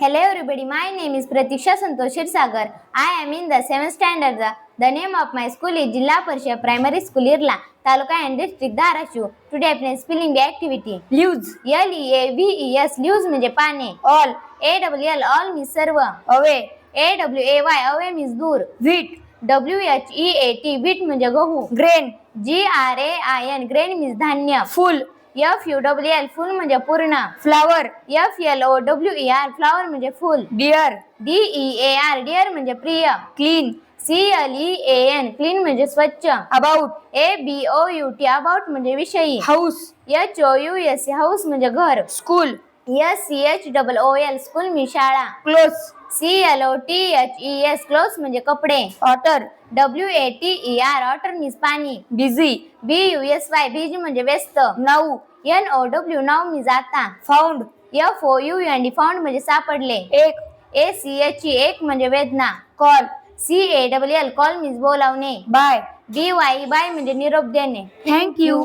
Hello everybody, my name is Pratiksha Santosh Sagar. I am in the 7th standard. The name of my school is Jilla Parishad Primary School Irla, Taluka and District Dharashu. Today I play spelling bee activity. Leaves. Leaves. Leaves म्हणजे पाने. All. All means सर्व. Away. away means दूर. Wheat. wheat wheat म्हणजे गहू. Grain. grain grain means धान्य. Full. full म्हणजे पूर्ण. Flower. flower म्हणजे फूल. Dear. dear म्हणजे प्रिय. Clean. clean म्हणजे स्वच्छ. About. about म्हणजे विषयी. House. house म्हणजे घर. School. school मी शाळा. Clothes. clothes म्हणजे कपडे. Otter. otter means पाणी. Busy. busy म्हणजे व्यस्त. Now. now means आता. Found. found म्हणजे सापडले. एक म्हणजे वेदना. Call. call means बोलावणे. Bye. by म्हणजे निरोप देणे. Thank you.